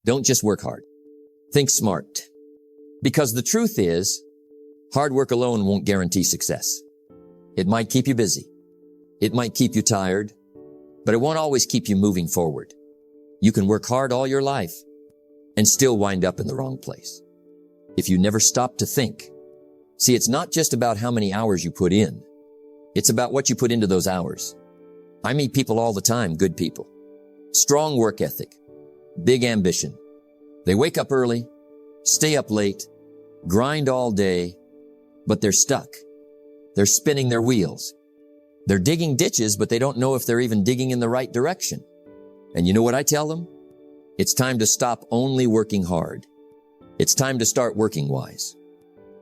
Don't just work hard. Think smart. Because the truth is, hard work alone won't guarantee success. It might keep you busy. It might keep you tired, but it won't always keep you moving forward. You can work hard all your life and still wind up in the wrong place if you never stop to think. See, it's not just about how many hours you put in. It's about what you put into those hours. I meet people all the time, good people. Strong work ethic, big ambition. They wake up early, stay up late, grind all day, but they're stuck. They're spinning their wheels. They're digging ditches, but they don't know if they're even digging in the right direction. And you know what I tell them? It's time to stop only working hard. It's time to start working wise.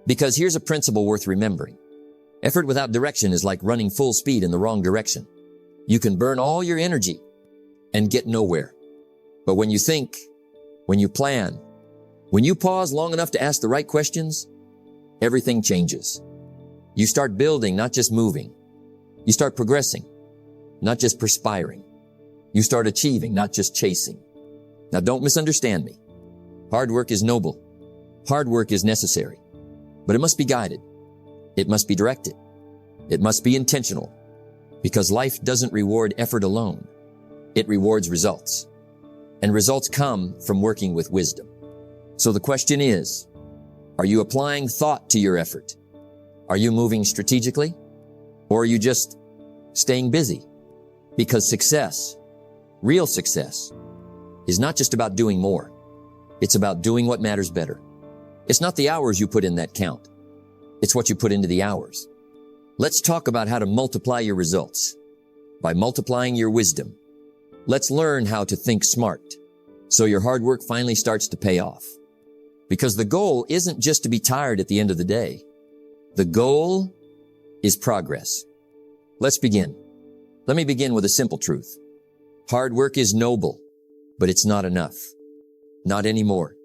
Because here's a principle worth remembering. Effort without direction is like running full speed in the wrong direction. You can burn all your energy and get nowhere. But when you think, when you plan, when you pause long enough to ask the right questions, everything changes. You start building, not just moving. You start progressing, not just perspiring. You start achieving, not just chasing. Now don't misunderstand me. Hard work is noble. Hard work is necessary. But it must be guided. It must be directed. It must be intentional. Because life doesn't reward effort alone. It rewards results. And results come from working with wisdom. So the question is, are you applying thought to your effort? Are you moving strategically? Or are you just staying busy? Because success, real success, is not just about doing more. It's about doing what matters better. It's not the hours you put in that count. It's what you put into the hours. Let's talk about how to multiply your results by multiplying your wisdom. Let's learn how to think smart so your hard work finally starts to pay off. Because the goal isn't just to be tired at the end of the day. The goal is progress. Let's begin. Let me begin with a simple truth. Hard work is noble, but it's not enough. Not anymore.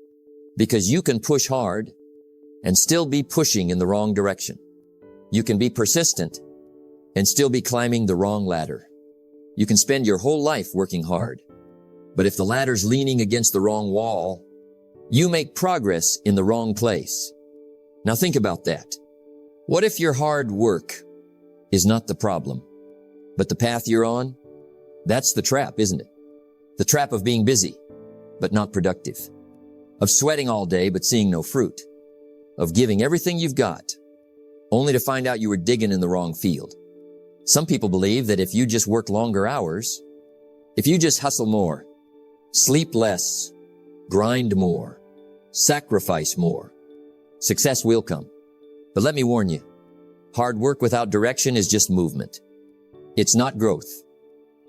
Because you can push hard and still be pushing in the wrong direction. You can be persistent and still be climbing the wrong ladder. You can spend your whole life working hard, but if the ladder's leaning against the wrong wall, you make progress in the wrong place. Now think about that. What if your hard work is not the problem, but the path you're on? That's the trap, isn't it? The trap of being busy, but not productive. Of sweating all day, but seeing no fruit. Of giving everything you've got, only to find out you were digging in the wrong field. Some people believe that if you just work longer hours, if you just hustle more, sleep less, grind more, sacrifice more, success will come. But let me warn you, hard work without direction is just movement. It's not growth.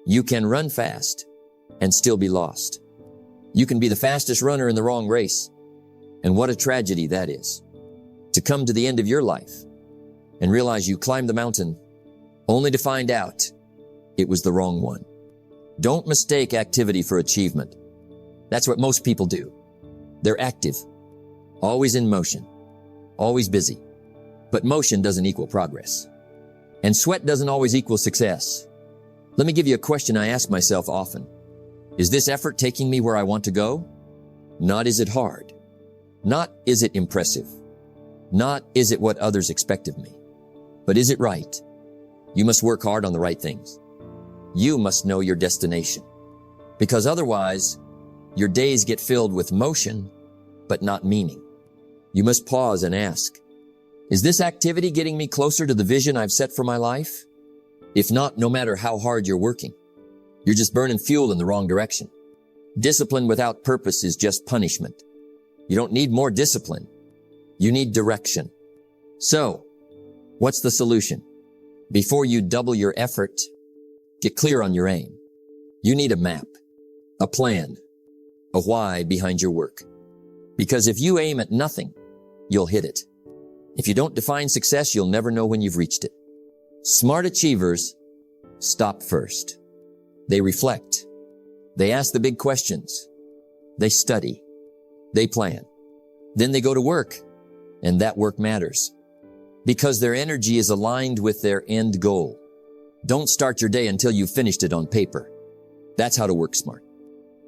You can run fast and still be lost. You can be the fastest runner in the wrong race. And what a tragedy that is. To come to the end of your life and realize you climbed the mountain only to find out it was the wrong one. Don't mistake activity for achievement. That's what most people do. They're active, always in motion, always busy. But motion doesn't equal progress. And sweat doesn't always equal success. Let me give you a question I ask myself often. Is this effort taking me where I want to go? Not is it hard. Not is it impressive. Not is it what others expect of me. But is it right? You must work hard on the right things. You must know your destination. Because otherwise, your days get filled with motion, but not meaning. You must pause and ask, is this activity getting me closer to the vision I've set for my life? If not, no matter how hard you're working, you're just burning fuel in the wrong direction. Discipline without purpose is just punishment. You don't need more discipline. You need direction. So, what's the solution? Before you double your effort, get clear on your aim. You need a map, a plan, a why behind your work. Because if you aim at nothing, you'll hit it. If you don't define success, you'll never know when you've reached it. Smart achievers stop first. They reflect. They ask the big questions. They study. They plan. Then they go to work, and that work matters. Because their energy is aligned with their end goal. Don't start your day until you've finished it on paper. That's how to work smart.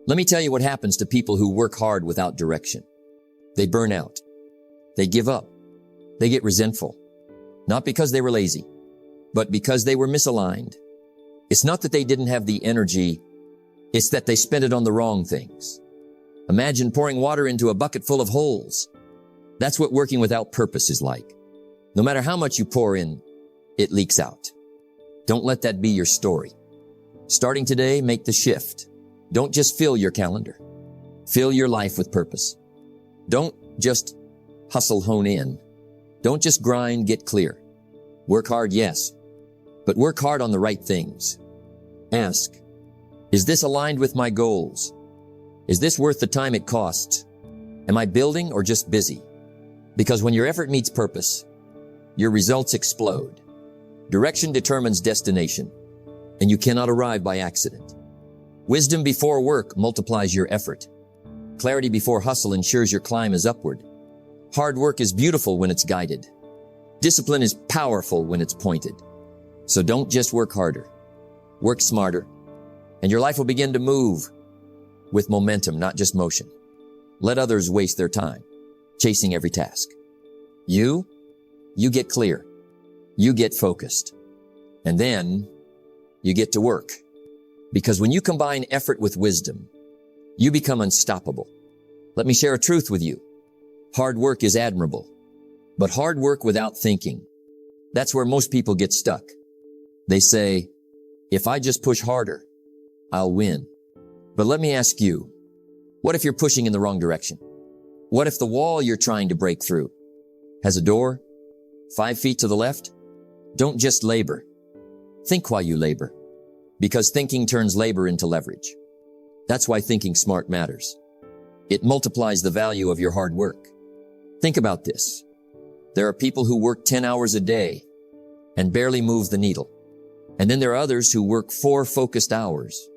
Let me tell you what happens to people who work hard without direction. They burn out. They give up. They get resentful. Not because they were lazy, but because they were misaligned. It's not that they didn't have the energy, it's that they spent it on the wrong things. Imagine pouring water into a bucket full of holes. That's what working without purpose is like. No matter how much you pour in, it leaks out. Don't let that be your story. Starting today, make the shift. Don't just fill your calendar. Fill your life with purpose. Don't just hustle, hone in. Don't just grind, get clear. Work hard, yes, but work hard on the right things. Ask, is this aligned with my goals? Is this worth the time it costs? Am I building or just busy? Because when your effort meets purpose, your results explode. Direction determines destination, and you cannot arrive by accident. Wisdom before work multiplies your effort. Clarity before hustle ensures your climb is upward. Hard work is beautiful when it's guided. Discipline is powerful when it's pointed. So don't just work harder. Work smarter, and your life will begin to move with momentum, not just motion. Let others waste their time chasing every task. You get clear. You get focused. And then you get to work. Because when you combine effort with wisdom, you become unstoppable. Let me share a truth with you. Hard work is admirable, but hard work without thinking, that's where most people get stuck. They say, if I just push harder, I'll win. But let me ask you, what if you're pushing in the wrong direction? What if the wall you're trying to break through has a door 5 feet to the left? Don't just labor. Think while you labor, because thinking turns labor into leverage. That's why thinking smart matters. It multiplies the value of your hard work. Think about this. There are people who work 10 hours a day and barely move the needle. And then there are others who work 4 focused hours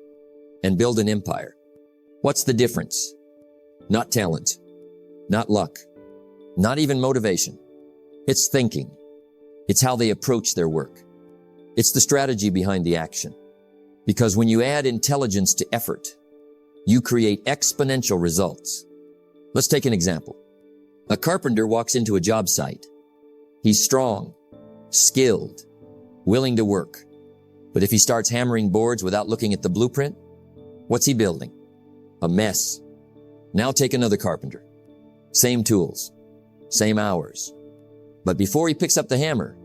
and build an empire. What's the difference? Not talent, not luck, not even motivation. It's thinking. It's how they approach their work. It's the strategy behind the action. Because when you add intelligence to effort, you create exponential results. Let's take an example. A carpenter walks into a job site. He's strong, skilled, willing to work. But if he starts hammering boards without looking at the blueprint, what's he building? A mess. Now take another carpenter. Same tools, same hours. But before he picks up the hammer,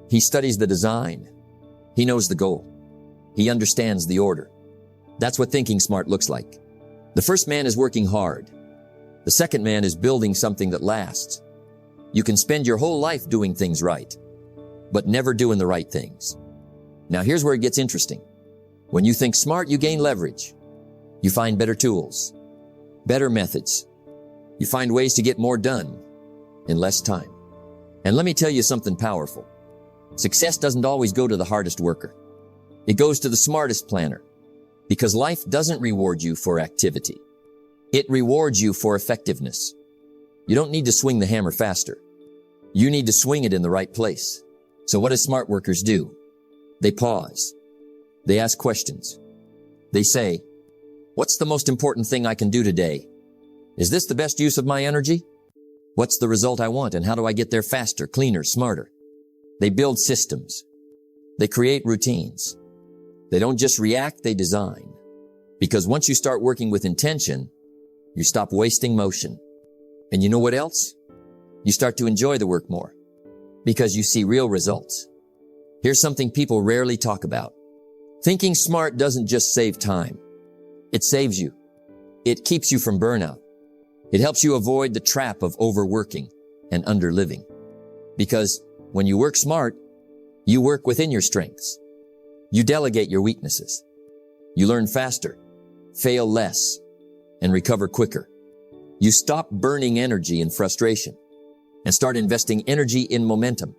he studies the design. He knows the goal. He understands the order. That's what thinking smart looks like. The first man is working hard. The second man is building something that lasts. You can spend your whole life doing things right, but never doing the right things. Now here's where it gets interesting. When you think smart, you gain leverage. You find better tools, better methods. You find ways to get more done in less time. And let me tell you something powerful. Success doesn't always go to the hardest worker. It goes to the smartest planner, because life doesn't reward you for activity. It rewards you for effectiveness. You don't need to swing the hammer faster. You need to swing it in the right place. So what do smart workers do? They pause. They ask questions. They say, what's the most important thing I can do today? Is this the best use of my energy? What's the result I want, and how do I get there faster, cleaner, smarter? They build systems. They create routines. They don't just react, they design. Because once you start working with intention, you stop wasting motion. And you know what else? You start to enjoy the work more because you see real results. Here's something people rarely talk about. Thinking smart doesn't just save time. It saves you. It keeps you from burnout. It helps you avoid the trap of overworking and underliving. Because when you work smart, you work within your strengths. You delegate your weaknesses. You learn faster, fail less, and recover quicker. You stop burning energy in frustration and start investing energy in momentum.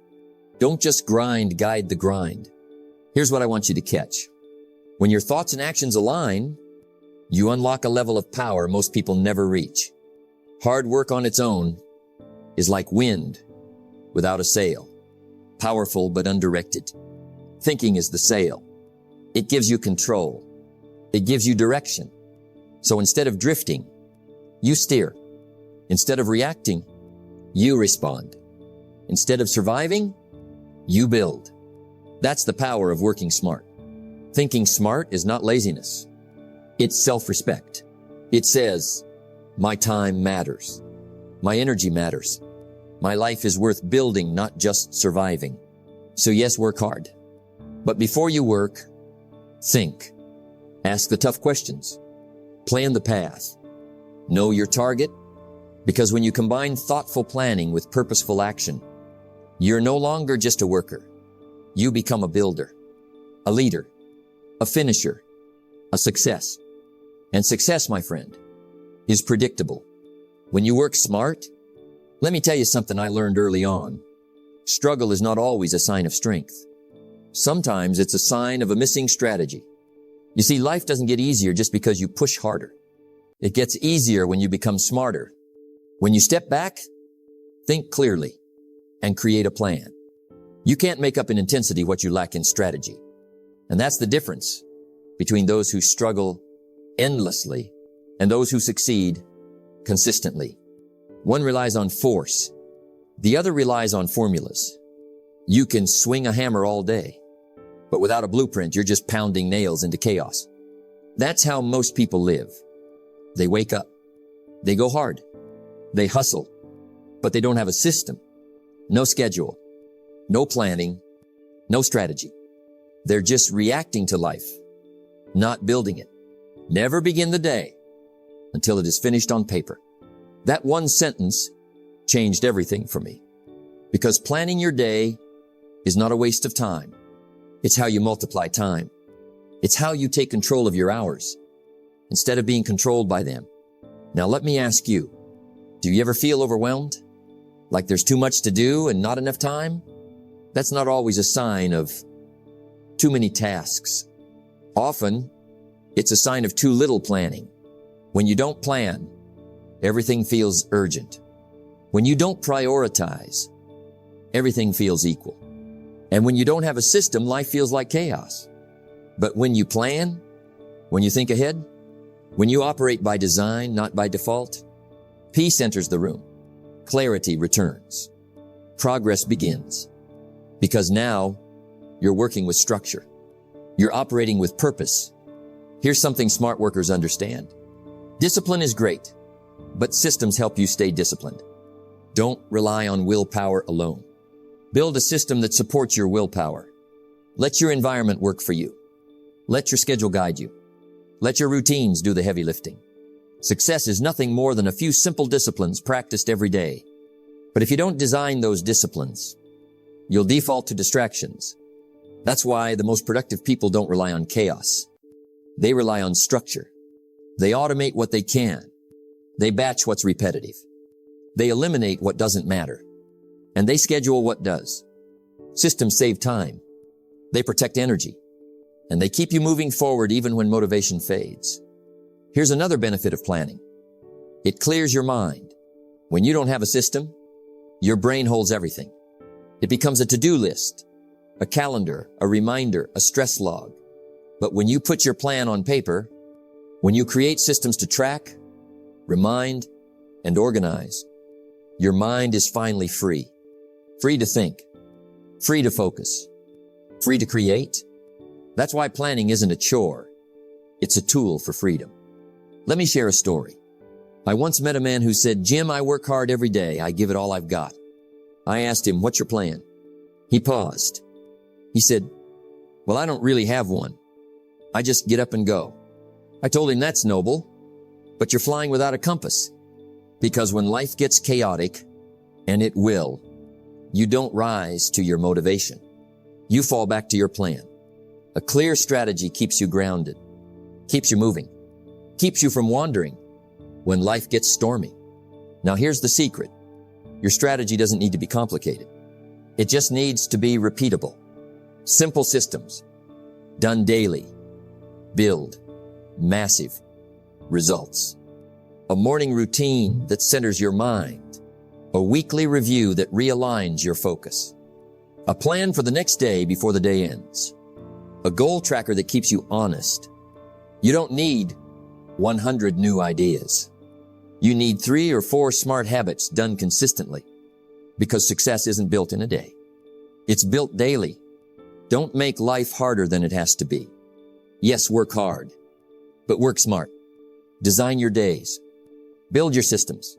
Don't just grind, guide the grind. Here's what I want you to catch. When your thoughts and actions align, you unlock a level of power most people never reach. Hard work on its own is like wind without a sail, powerful but undirected. Thinking is the sail. It gives you control. It gives you direction. So instead of drifting, you steer. Instead of reacting, you respond. Instead of surviving, you build. That's the power of working smart. Thinking smart is not laziness. It's self-respect. It says, my time matters. My energy matters. My life is worth building, not just surviving. So yes, work hard. But before you work, think. Ask the tough questions. Plan the path. Know your target. Because when you combine thoughtful planning with purposeful action, you're no longer just a worker. You become a builder, a leader, a finisher, a success. And success, my friend, is predictable. When you work smart, let me tell you something I learned early on. Struggle is not always a sign of strength. Sometimes it's a sign of a missing strategy. You see, life doesn't get easier just because you push harder. It gets easier when you become smarter. When you step back, think clearly, and create a plan. You can't make up in intensity what you lack in strategy. And that's the difference between those who struggle endlessly and those who succeed consistently. One relies on force. The other relies on formulas. You can swing a hammer all day, but without a blueprint, you're just pounding nails into chaos. That's how most people live. They wake up. They go hard. They hustle, but they don't have a system, no schedule, no planning, no strategy. They're just reacting to life, not building it. Never begin the day until it is finished on paper. That one sentence changed everything for me, because planning your day is not a waste of time. It's how you multiply time. It's how you take control of your hours instead of being controlled by them. Now let me ask you, do you ever feel overwhelmed? Like there's too much to do and not enough time? That's not always a sign of too many tasks. Often, it's a sign of too little planning. When you don't plan, everything feels urgent. When you don't prioritize, everything feels equal. And when you don't have a system, life feels like chaos. But when you plan, when you think ahead, when you operate by design, not by default, peace enters the room. Clarity returns. Progress begins. Because now you're working with structure. You're operating with purpose. Here's something smart workers understand. Discipline is great, but systems help you stay disciplined. Don't rely on willpower alone. Build a system that supports your willpower. Let your environment work for you. Let your schedule guide you. Let your routines do the heavy lifting. Success is nothing more than a few simple disciplines practiced every day. But if you don't design those disciplines, you'll default to distractions. That's why the most productive people don't rely on chaos. They rely on structure. They automate what they can. They batch what's repetitive. They eliminate what doesn't matter. And they schedule what does. Systems save time. They protect energy. And they keep you moving forward even when motivation fades. Here's another benefit of planning. It clears your mind. When you don't have a system, your brain holds everything. It becomes a to-do list, a calendar, a reminder, a stress log. But when you put your plan on paper, when you create systems to track, remind, and organize, your mind is finally free. Free to think, free to focus, free to create. That's why planning isn't a chore. It's a tool for freedom. Let me share a story. I once met a man who said, "Jim, I work hard every day. I give it all I've got." I asked him, "What's your plan?" He paused. He said, "Well, I don't really have one. I just get up and go." I told him, "That's noble, but you're flying without a compass." Because when life gets chaotic, and it will, you don't rise to your motivation. You fall back to your plan. A clear strategy keeps you grounded, keeps you moving, keeps you from wandering when life gets stormy. Now here's the secret. Your strategy doesn't need to be complicated. It just needs to be repeatable. Simple systems, done daily, build massive results. A morning routine that centers your mind. A weekly review that realigns your focus. A plan for the next day before the day ends. A goal tracker that keeps you honest. You don't need 100 new ideas. You need 3 or 4 smart habits done consistently, because success isn't built in a day. It's built daily. Don't make life harder than it has to be. Yes, work hard, but work smart. Design your days. Build your systems.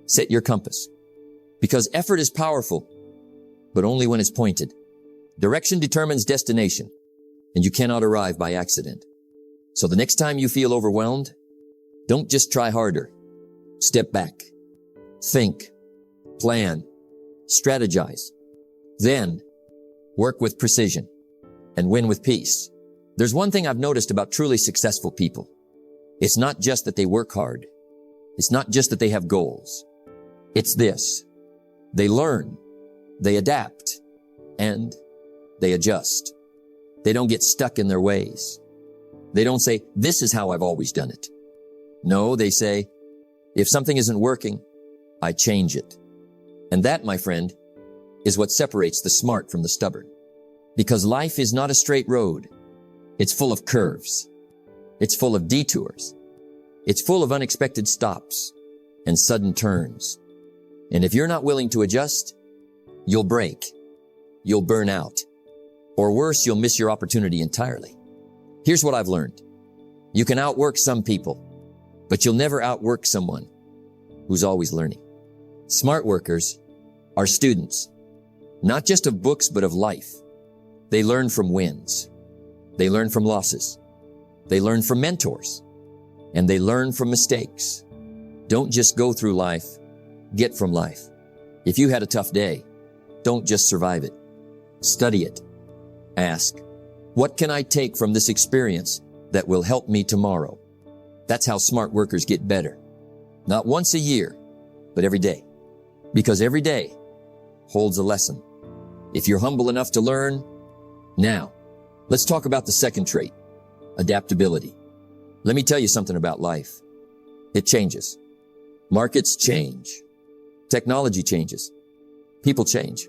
Set your compass. Because effort is powerful, but only when it's pointed. Direction determines destination, and you cannot arrive by accident. So the next time you feel overwhelmed, don't just try harder. Step back. Think. Plan. Strategize. Then, work with precision and win with peace. There's one thing I've noticed about truly successful people. It's not just that they work hard. It's not just that they have goals. It's this. They learn, they adapt, and they adjust. They don't get stuck in their ways. They don't say, this is how I've always done it. No, they say, if something isn't working, I change it. And that, my friend, is what separates the smart from the stubborn. Because life is not a straight road. It's full of curves. It's full of detours. It's full of unexpected stops and sudden turns. And if you're not willing to adjust, you'll break. You'll burn out. Or worse, you'll miss your opportunity entirely. Here's what I've learned. You can outwork some people, but you'll never outwork someone who's always learning. Smart workers are students, not just of books, but of life. They learn from wins. They learn from losses. They learn from mentors. And they learn from mistakes. Don't just go through life, get from life. If you had a tough day, don't just survive it. Study it. Ask, what can I take from this experience that will help me tomorrow? That's how smart workers get better. Not once a year, but every day. Because every day holds a lesson. If you're humble enough to learn, now, let's talk about the second trait, adaptability. Let me tell you something about life. It changes. Markets change. Technology changes. People change.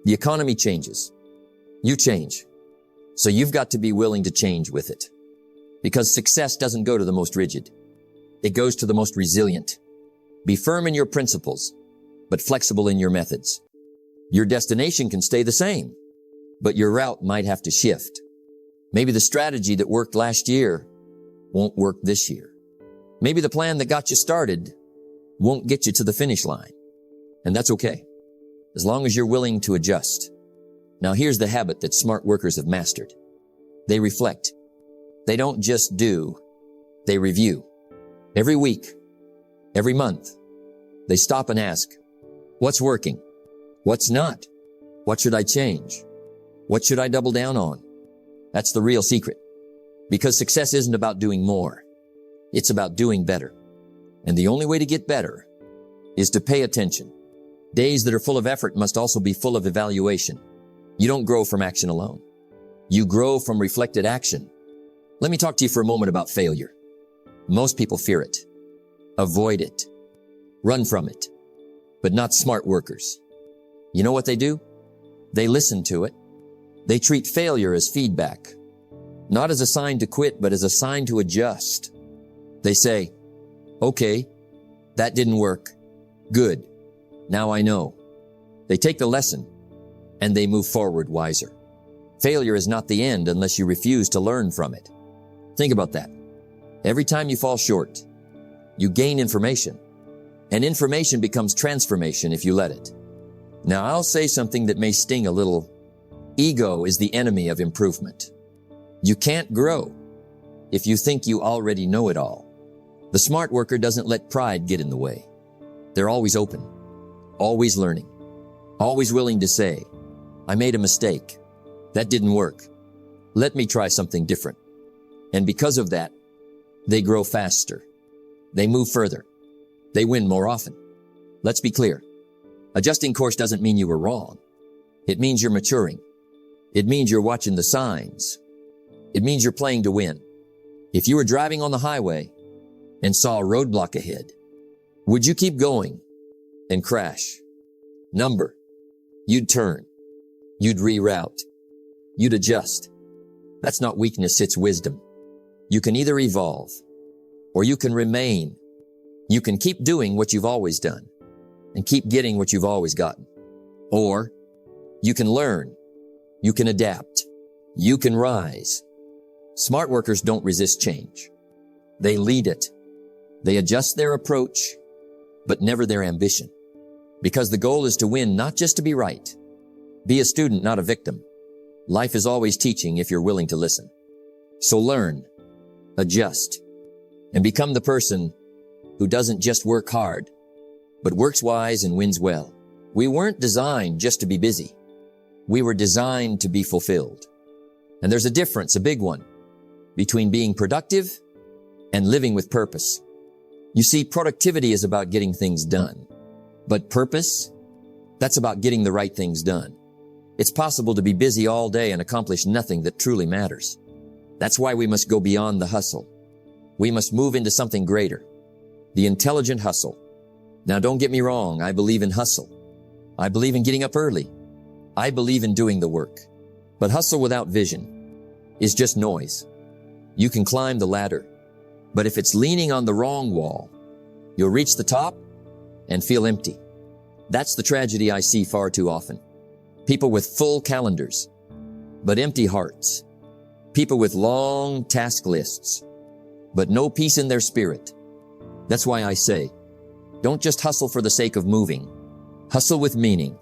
The economy changes. You change. So you've got to be willing to change with it. Because success doesn't go to the most rigid. It goes to the most resilient. Be firm in your principles, but flexible in your methods. Your destination can stay the same, but your route might have to shift. Maybe the strategy that worked last year won't work this year. Maybe the plan that got you started won't get you to the finish line. And that's okay, as long as you're willing to adjust. Now here's the habit that smart workers have mastered. They reflect. They don't just do, they review. Every week, every month, they stop and ask, what's working? What's not? What should I change? What should I double down on? That's the real secret. Because success isn't about doing more. It's about doing better. And the only way to get better is to pay attention. Days that are full of effort must also be full of evaluation. You don't grow from action alone. You grow from reflected action. Let me talk to you for a moment about failure. Most people fear it, avoid it, run from it, but not smart workers. You know what they do? They listen to it. They treat failure as feedback, not as a sign to quit, but as a sign to adjust. They say, okay, that didn't work. Good. Now I know. They take the lesson and they move forward wiser. Failure is not the end unless you refuse to learn from it. Think about that. Every time you fall short, you gain information, and information becomes transformation if you let it. Now I'll say something that may sting a little. Ego is the enemy of improvement. You can't grow if you think you already know it all. The smart worker doesn't let pride get in the way. They're always open, always learning, always willing to say, I made a mistake. That didn't work. Let me try something different. And because of that, they grow faster. They move further. They win more often. Let's be clear. Adjusting course doesn't mean you were wrong. It means you're maturing. It means you're watching the signs. It means you're playing to win. If you were driving on the highway and saw a roadblock ahead, would you keep going and crash? Number, you'd turn. You'd reroute. You'd adjust. That's not weakness, it's wisdom. You can either evolve or you can remain. You can keep doing what you've always done and keep getting what you've always gotten. Or you can learn, you can adapt, you can rise. Smart workers don't resist change. They lead it. They adjust their approach, but never their ambition. Because the goal is to win, not just to be right. Be a student, not a victim. Life is always teaching if you're willing to listen. So learn, adjust, and become the person who doesn't just work hard, but works wise and wins well. We weren't designed just to be busy. We were designed to be fulfilled. And there's a difference, a big one, between being productive and living with purpose. You see, productivity is about getting things done, but purpose, that's about getting the right things done. It's possible to be busy all day and accomplish nothing that truly matters. That's why we must go beyond the hustle. We must move into something greater, the intelligent hustle. Now, don't get me wrong, I believe in hustle. I believe in getting up early. I believe in doing the work. But hustle without vision is just noise. You can climb the ladder, but if it's leaning on the wrong wall, you'll reach the top and feel empty. That's the tragedy I see far too often. People with full calendars, but empty hearts. People with long task lists, but no peace in their spirit. That's why I say, don't just hustle for the sake of moving. Hustle with meaning.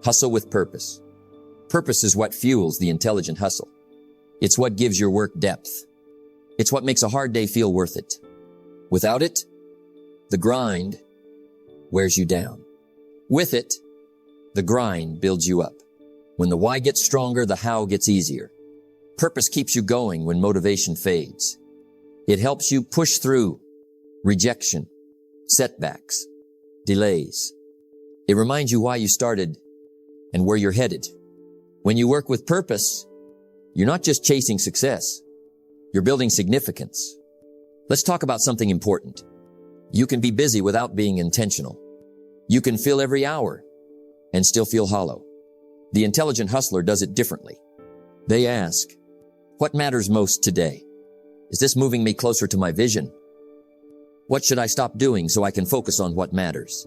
Hustle with purpose. Purpose is what fuels the intelligent hustle. It's what gives your work depth. It's what makes a hard day feel worth it. Without it, the grind wears you down. With it, the grind builds you up. When the why gets stronger, the how gets easier. Purpose keeps you going when motivation fades. It helps you push through rejection, setbacks, delays. It reminds you why you started and where you're headed. When you work with purpose, you're not just chasing success. You're building significance. Let's talk about something important. You can be busy without being intentional. You can fill every hour and still feel hollow. The intelligent hustler does it differently. They ask, what matters most today? Is this moving me closer to my vision? What should I stop doing so I can focus on what matters?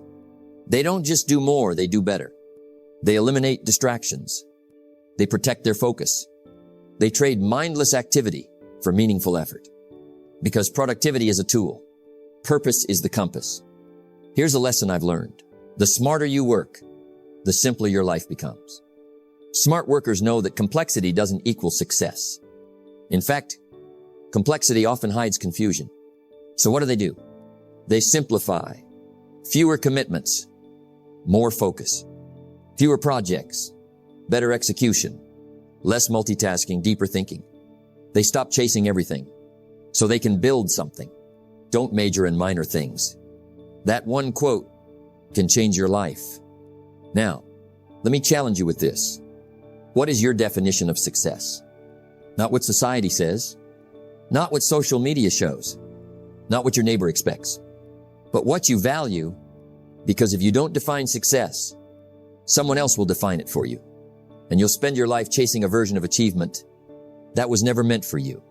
They don't just do more, they do better. They eliminate distractions. They protect their focus. They trade mindless activity for meaningful effort. Because productivity is a tool. Purpose is the compass. Here's a lesson I've learned. The smarter you work, the simpler your life becomes. Smart workers know that complexity doesn't equal success. In fact, complexity often hides confusion. So what do? They simplify. Fewer commitments, more focus. Fewer projects, better execution, less multitasking, deeper thinking. They stop chasing everything so they can build something. Don't major in minor things. That one quote can change your life. Now, let me challenge you with this. What is your definition of success? Not what society says, not what social media shows, not what your neighbor expects, but what you value, because if you don't define success, someone else will define it for you, and you'll spend your life chasing a version of achievement that was never meant for you.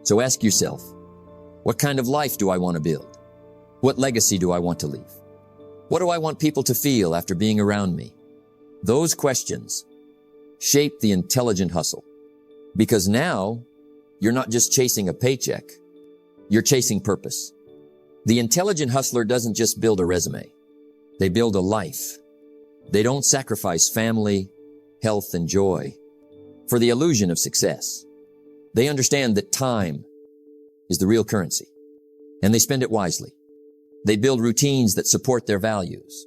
So ask yourself, what kind of life do I want to build? What legacy do I want to leave? What do I want people to feel after being around me? Those questions shape the intelligent hustle. Because now, you're not just chasing a paycheck, you're chasing purpose. The intelligent hustler doesn't just build a resume. They build a life. They don't sacrifice family, health, and joy for the illusion of success. They understand that time is the real currency, and they spend it wisely. They build routines that support their values.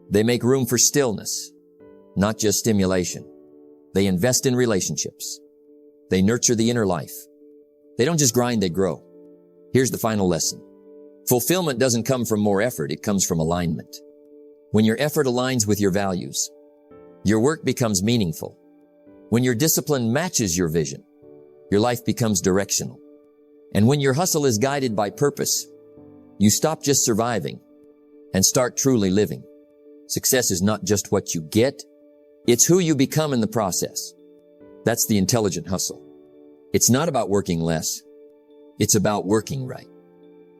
They make room for stillness, not just stimulation. They invest in relationships. They nurture the inner life. They don't just grind, they grow. Here's the final lesson. Fulfillment doesn't come from more effort, it comes from alignment. When your effort aligns with your values, your work becomes meaningful. When your discipline matches your vision, your life becomes directional. And when your hustle is guided by purpose, you stop just surviving and start truly living. Success is not just what you get, it's who you become in the process. That's the intelligent hustle. It's not about working less. It's about working right.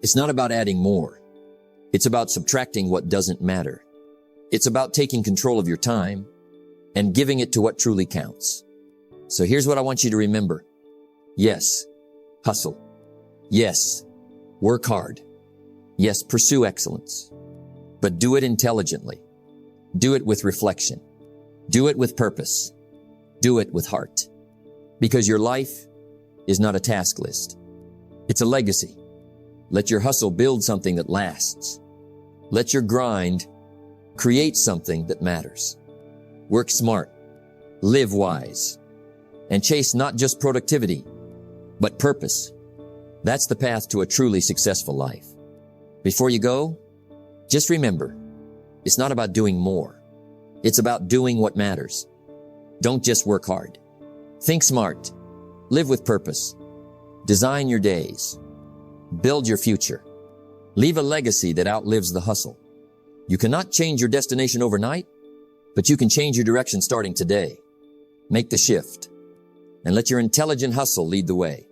It's not about adding more. It's about subtracting what doesn't matter. It's about taking control of your time and giving it to what truly counts. So here's what I want you to remember. Yes, hustle. Yes, work hard. Yes, pursue excellence. But do it intelligently. Do it with reflection. Do it with purpose. Do it with heart. Because your life is not a task list. It's a legacy. Let your hustle build something that lasts. Let your grind create something that matters. Work smart, live wise, and chase not just productivity, but purpose. That's the path to a truly successful life. Before you go, just remember, it's not about doing more. It's about doing what matters. Don't just work hard. Think smart. Live with purpose. Design your days. Build your future. Leave a legacy that outlives the hustle. You cannot change your destination overnight, but you can change your direction starting today. Make the shift and let your intelligent hustle lead the way.